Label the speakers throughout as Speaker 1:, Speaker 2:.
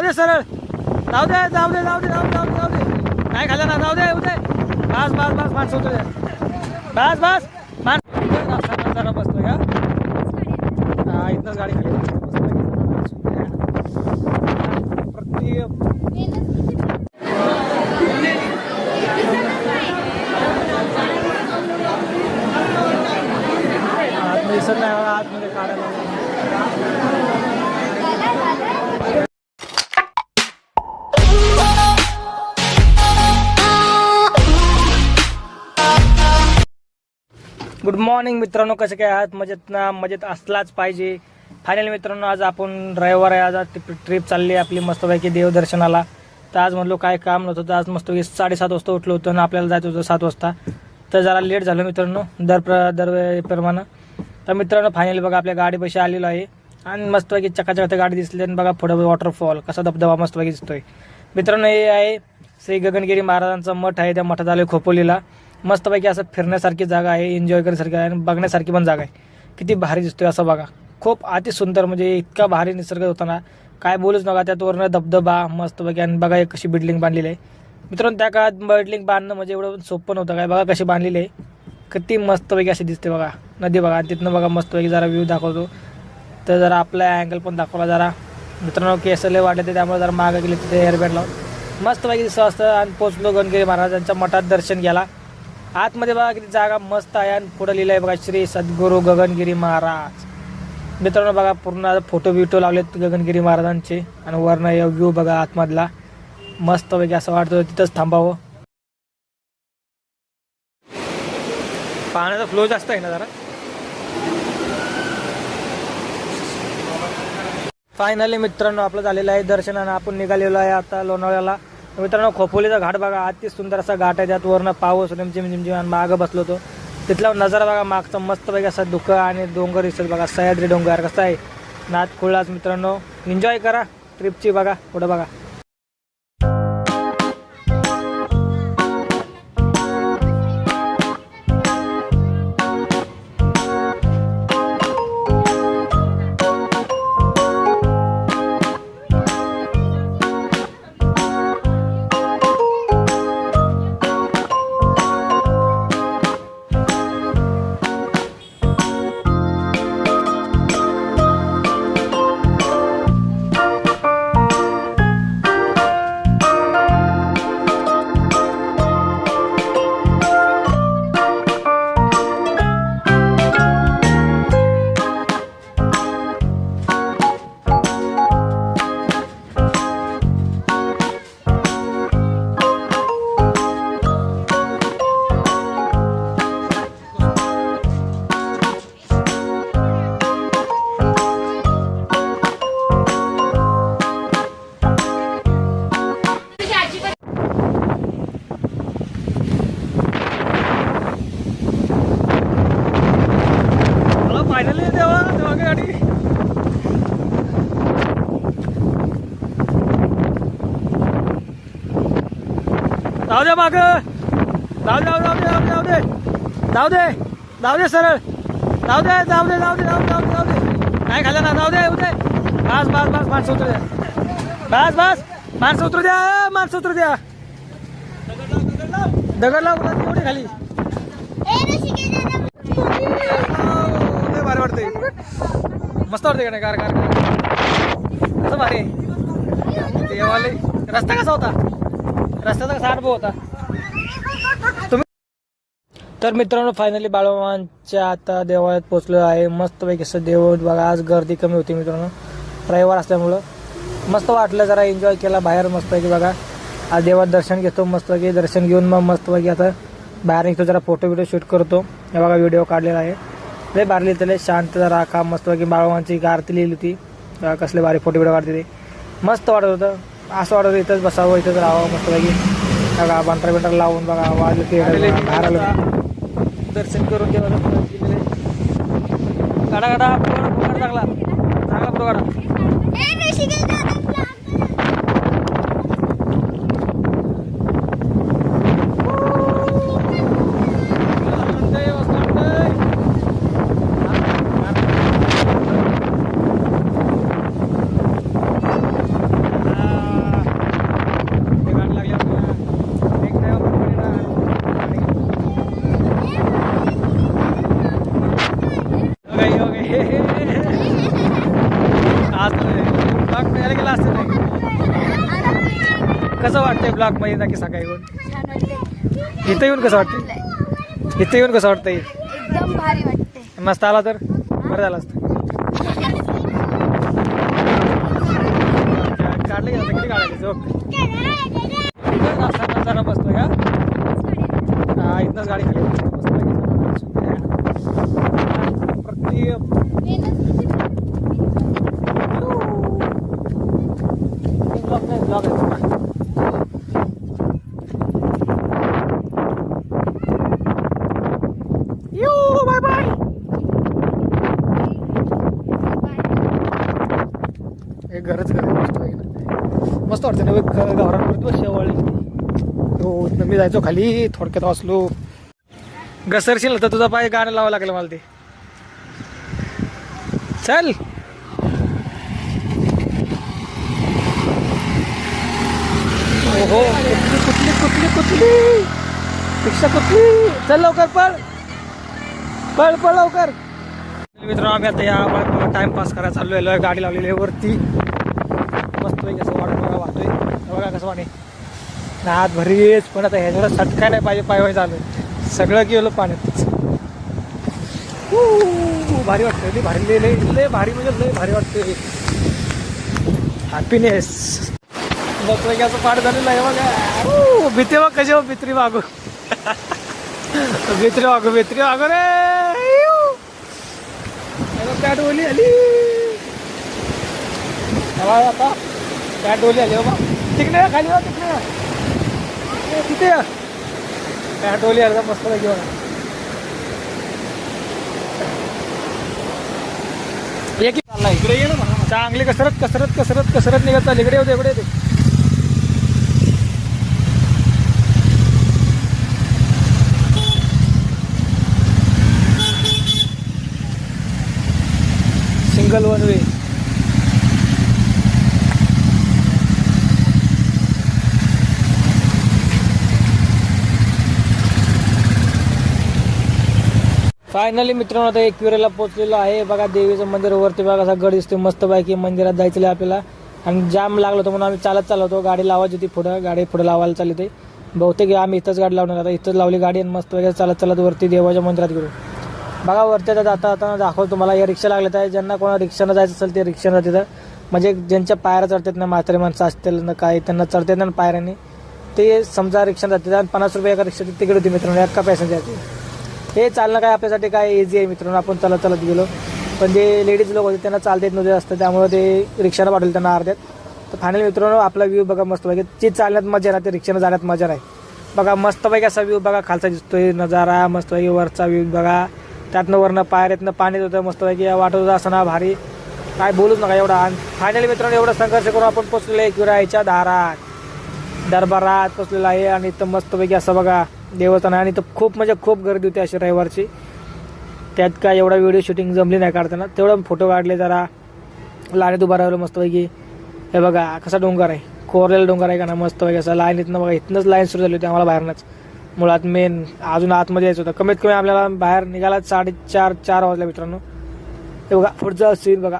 Speaker 1: दे सरळ जाऊ दे जाऊ दे जाऊ दे जाऊ दे जाऊ दे जाऊ दे नाही खाल्ला ना जाऊ दे उदे बस बस बस माणसं उतरू दे बस बस माणसं जरा बसतोय हा इथनंच गाडी खाली आतमध्ये दिसत नाही आतमध्ये काढायला गुड मॉर्निंग मित्रांनो, कसे काय आहात? मजेत ना? मजेत असलाच पाहिजे. फायनली मित्रांनो आज आपण रविवार आहे, आज ट्रिप चालली आहे आपली मस्तपैकी देवदर्शनाला. तर आज म्हणलो काय काम नव्हतं तर आज मस्तपैकी 7:30 वाजता उठलो होतो आणि आपल्याला जायचं होतं 7 वाजता. तर जरा लेट झालं मित्रांनो दरवेळेप्रमाणे. तर मित्रांनो फायनली बघा आपल्या गाडीपाशी आलेलो आहे आणि मस्तपैकी चकाचक गाडी दिसली आणि बघा पुढे वॉटरफॉल कसा धबधबा मस्तपैकी दिसतोय. मित्रांनो हे आहे श्री गगनगिरी महाराजांचा मठ आहे. त्या मठात आलोय खोपोलीला. मस्तपैकी असं फिरण्यासारखी जागा आहे, एन्जॉय करण्यासारखी आहे आणि बघण्यासारखी पण जागा आहे. किती भारी दिसतोय असं बघा, खूप अति सुंदर, म्हणजे इतका भारी निसर्ग होता ना काय बोलूच नका. त्यात वरनं धबधबा मस्तपैकी आणि बघा कशी बिल्डिंग बांधलेली आहे. मित्रांनो त्या काळात बिल्डिंग बांधणं म्हणजे एवढं सोपं नव्हतं काय. बघा कशी बांधलेली आहे, किती मस्तपैकी अशी दिसते बघा नदी बघा. तिथनं बघा मस्तपैकी जरा व्ह्यू दाखवतो तर जरा आपला अँगल पण दाखवला जरा. मित्रांनो केसले वाटले ते त्यामुळे जरा मागं गेले तिथे एअरबँड लावून मस्तपैकी दिसत असतं. आणि पोचलो गगनगिरी महाराजांच्या मठात दर्शन घ्यायला. आतमध्ये बघा किती जागा मस्त आहे आणि पुढं लिहिलं आहे बघा श्री सद्गुरू गगनगिरी महाराज. मित्रांनो बघा पूर्ण फोटो बिटो लावलेत गगनगिरी महाराजांचे आणि वरनं व्ह्यू बघा आतमधला मस्तपैकी असं वाटतं तिथंच थांबावं. पाण्याचा फ्लो जास्त आहे ना जरा. फायनली मित्रांनो आपलं झालेलं आहे दर्शन आणि आपण निघालेलो आहे आता लोणावळ्याला. मित्रांनो खोपोलीचा घाट बघा अति सुंदर असा घाट आहे. त्यात वरनं पाऊस रिमझिम आणि मागं बसलो होतो. तिथला नजारा बघा मागचा मस्तपैकी असा धुकं आणि डोंगर दिसत बघा. सह्याद्री डोंगर कसा आहे नाथ खुळाच. मित्रांनो एन्जॉय करा ट्रिपची. बघा पुढं बघा. जाऊ दे माग जाऊ जाऊ जाऊ दे जाऊ दे जाऊ दे जाऊ दे सरळ जाऊ दे जाऊ दे जाऊ दे जाऊ दे जाऊ दे जाऊ दे नाही खाल्ला ना जाऊ दे उदे बस बस बस माणसं उतरू द्या बस बस माणसं उतरू द्या माणसं उतरू द्या. दगड लाव एवढी खाली भारी वाटते मस्त वाटते का नाही कार कार कसं भारी देवाले. रस्ता कसा होता? रस्त्याचा कसा अनुभव होता तुम्ही? तर मित्रांनो फायनली बाळूमामांच्या आता देवालयात पोहोचलो आहे. मस्तपैकी असं देव बघा. आज गर्दी कमी होती मित्रांनो रविवार असल्यामुळं. मस्त वाटलं जरा एन्जॉय केला बाहेर मस्तपैकी बघा. आज देवात दर्शन घेतो मस्तपैकी. दर्शन घेऊन मग मस्तपैकी आता बाहेर निघतो जरा फोटो बिटो शूट करतो. हे बघा व्हिडिओ काढलेला आहे. लय बारली त्याला शांत जरा का मस्तपैकी बाळूमामांची आरती लिहिली होती. कसले भारी फोटो बिटो काढते ते मस्त वाटत होतं. असं वाटत इथंच बसावं इथंच राहावं मस्तपैकी. बघा बांटर बिंटर लावून बघा आवाज बाहेर आलो दर्शन करून देवाला गाडा गाडा चांगला चांगला पुढं गाडा. कसं नाही कसं वाटतंय ब्लॉग मध्ये नक्की सकाळी येऊन इथं येऊन कसं वाटतंय इथं येऊन कसं वाटतंय
Speaker 2: एकदम भारी वाटते
Speaker 1: मस्त आला तर बरं झालं असतं काढलं गेलं किती काढायचं झोप जरा बसतोय का हा इथनंच गाडी खाली ब्लॉग आहे बाय बाय एक घरच घर मस्त वाटतं ना गावरांवरती बस शेवाळी हो मी जायचो खाली थोडक्यात वाचलो घसरशील तर तुझा पाय गाणं लावावं लागलं मला ते चल हो कुठली कुठली कुठली रिक्षा कुठली चल लवकर पळ पळ पळ लवकर मित्रांनो आम्ही आता या टाइमपास करायला चाललो आहे गाडी लावलेली आहे वरती मस्त पैकी असं वाटत बघा वाहतोय बघा कसं पाणी नात भरीच पण आता ह्याच्यावर सटकाय नाही पाहिजे पाय चालू सगळं गेलं पाण्यात भारी वाटतं लय भारी लय भारी म्हणजे लय भारी वाटतंय हॅपीनेस मस्त पैकी असं पाठ झालेलं आहे बघा भीती बघ कशी हो भित्री मागू भित्री मागू रे त्या डोली आली आता त्या डोली आली बाबा तिकडे खाली हो तिकडे तिथे त्या डोली आली मस्त पैकी बघा इकडे ये ना चांगली कसरत कसरत कसरत कसरत निघत चालली इकडे होते इकडे येते सिंगल वन वे फायनली मित्रांनो आता एकविरेला पोहोचलेलो आहे बघा देवीचं मंदिर वरती बघा असा गड दिसतो मस्त पैकी मंदिरात जायचं आपल्याला आणि जाम लागलो होतो म्हणून आम्ही चालत चाललो होतो गाडी लावायची होती पुढं गाडी पुढे लावायला चालली ते बहुतेक आम्ही इथंच गाडी लावणार आता इथंच लावली गाडी आणि मस्त पैकी चालत चालत वरती देवाच्या मंदिरात गेलो बघा वरती आता जाता दाखवतो तुम्हाला या रिक्षा लागल्यात आहे ज्यांना कोणा रिक्षानं जायचं असेल ते रिक्षानं तिथं म्हणजे ज्यांच्या पायऱ्या चढतात ना म्हातारे माणसं असतील ना काय त्यांना चढतात ना पायऱ्याने ते समजा रिक्षानं जातात आणि 50 रुपये एका रिक्षाची तिकीट होती मित्रांनो एका पॅसेंजरची हे चालणं काय आपल्यासाठी काय इझी आहे मित्रांनो आपण चालत चालत गेलो पण जे लेडीज लोक होते त्यांना चालता येत नव्हते असतं त्यामुळे ते रिक्षानं पाठवले त्यांना अर्ध्यात तर फायनल मित्रांनो आपला व्ह्यू बघा मस्त पैकी ती चालण्यात मजा नाही ते रिक्षानं जाण्यात मजा नाही बघा मस्त पैकी असा व्ह्यू बघा खालचा दिसतोय नजारा मस्त पैकी वरचा व्ह्यू बघा त्यातनं वरनं पायऱ्यातनं पाणी होतं मस्त पैकी वाटत होतं असं ना भारी काय बोलूच नका एवढा आणि फायनली मित्रांनो एवढा संघर्ष करून आपण पोचलेलो आहे किरायच्या दरबारात पोचलेला आहे आणि इथं मस्तपैकी असं बघा देवस्थान आहे आणि इथं खूप म्हणजे खूप गर्दी होती अशी रविवारची त्यात काय एवढा व्हिडिओ शूटिंग जमली नाही काढताना तेवढं फोटो काढले जरा लाईनीत उभा राहिलो मस्तपैकी हे बघा कसा डोंगर आहे कोरलेला डोंगर आहे का ना मस्तपैकी असं लाईनीतनं बघा इथनंच लाईन सुरू झाली होती आम्हाला बाहेरनंच मुळात मेन अजून आतमध्ये यायचं होतं कमीत कमी आपल्याला बाहेर निघाला 4:30 वाजल्या मित्रांनो हे बघा पुढचं सीन बघा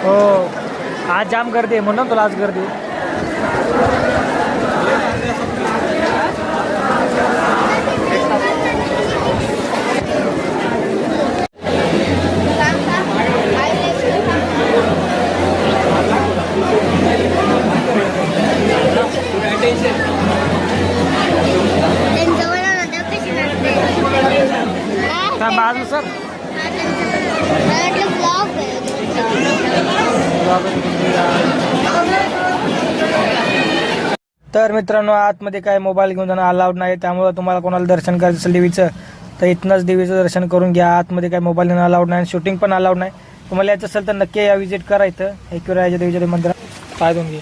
Speaker 1: हो आज जाम गर्दी आहे म्हणून तुला आज गर्दी बाजू सर तर मित्रांनो आतमध्ये काय मोबाईल घेऊन जाणं अलाउड नाही त्यामुळे तुम्हाला कोणाला दर्शन करायचं असेल देवीचं तर इथनंच देवीचं दर्शन करून घ्या आतमध्ये काय मोबाईल घेणं अलाउड नाही शूटिंग पण अलाउड नाही तुम्हाला यायचं असेल तर नक्की या विजिट करा इथं एकविराच्या देवीच्या मंदिरात पाय देऊन घे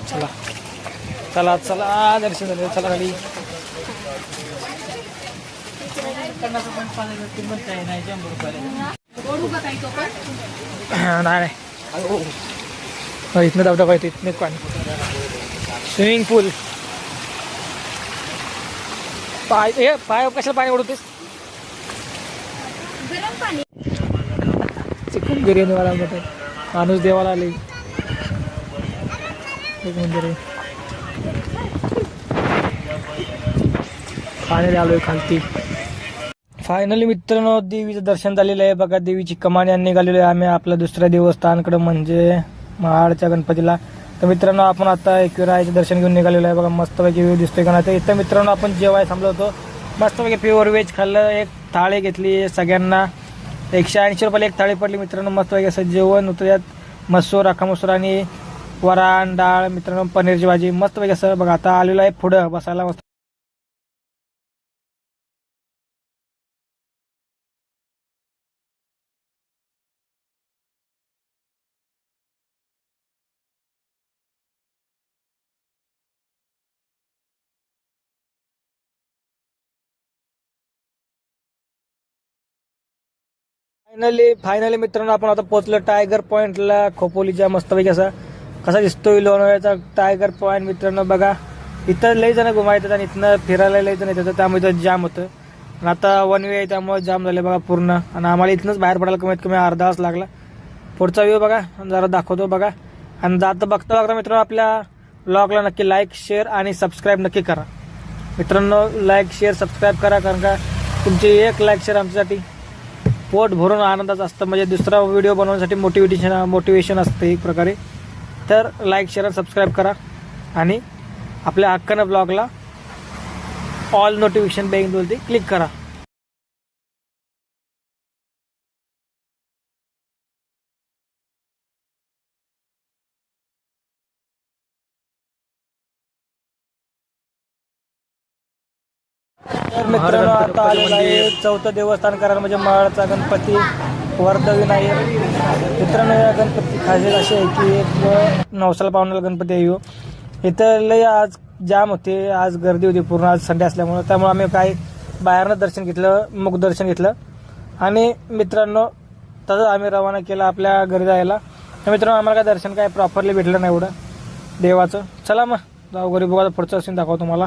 Speaker 1: चला चला चला दर्शन झालं चला गाडी नाही इथनं दावटा पाहिजे इथनं पाणी स्विमिंग पूल. पाय कशाला पाणी उडवतेस?
Speaker 2: गरम पाणी.
Speaker 1: चिकन बिर्याणी वाला माणूस देवाला आले. एक मंदिर आहे. फायनली आलोय खालती. फायनली मित्रांनो देवीचं दर्शन झालेलं आहे बघा. देवीची कमानी निघालेलो आहे आम्ही आपल्या दुसऱ्या देवस्थानकडे म्हणजे महाडच्या गणपतीला. तर मित्रांनो आपण आता एकविरायचं दर्शन घेऊन निघालेलो आहे बघा. मस्तपैकी व्ह्यू दिसतोय का नाही. तर इथं मित्रांनो आपण जेवाय थांबलो होतो. मस्तपैकी प्युअर व्हेज खाल्लं. एक थाळी घेतली सगळ्यांना. 180 रुपयाला एक थाळी पडली मित्रांनो. मस्तपैकी असं जेवण होतं. यात मसूर अख्खा मसूर आणि वरण डाळ मित्रांनो पनीरची भाजी मस्तपैकी असं बघा. आता आलेलो आहे पुढं बसायला. मस्त फायनली मित्रांनो आपण आता पोहोचलो टायगर पॉईंटला खोपोलीच्या. मस्तपैकी असा कसा दिसतोय लोणावळ्याचा टायगर पॉईंट मित्रांनो बघा. इथं लई जण घुमायतात आणि इथनं फिरायला लई जण येतात. त्यामुळे इथं जाम होतं आणि आता वन वे आहे त्यामुळे जाम झाले बघा पूर्ण. आणि आम्हाला इथनंच बाहेर पडायला कमीत कमी अर्धा तास लागला. पुढचा व्ह्यू बघा जरा दाखवतो बघा. आणि जाता बघता मित्रांनो आपल्या ब्लॉगला नक्की लाईक शेअर आणि सबस्क्राईब नक्की करा मित्रांनो. लाईक शेअर सबस्क्राईब करा कारण का तुमची एक लाईक शेअर आमच्यासाठी पोट भरून आनंदाचं असतं. म्हणजे दुसरा व्हिडिओ बनवण्यासाठी मोटिवेशन असतं एक प्रकारे. तर लाईक शेअर सबस्क्राईब करा आणि आपल्या हक्कानं ब्लॉगला ऑल नोटिफिकेशन बेलवरती क्लिक करा. तर मित्रांनो आता आलेलं आहे चौथं देवस्थान करायला म्हणजे महाडचा गणपती वर्धविनायक. मित्रांनो या गणपती खासियत अशी आहे की एक नवसाला पावणारा गणपती आहे. इथं लय आज जाम होते. आज गर्दी होती पूर्ण. आज संडे असल्यामुळं त्यामुळे आम्ही काय बाहेरनं दर्शन घेतलं. मुख दर्शन घेतलं आणि मित्रांनो तसंच आम्ही रवाना केला आपल्या घरी जायला. तर मित्रांनो आम्हाला काय दर्शन काय प्रॉपरली भेटलं नाही एवढं देवाचं. चला मग जाऊ घरी बघा पुढचं सीन दाखवा तुम्हाला.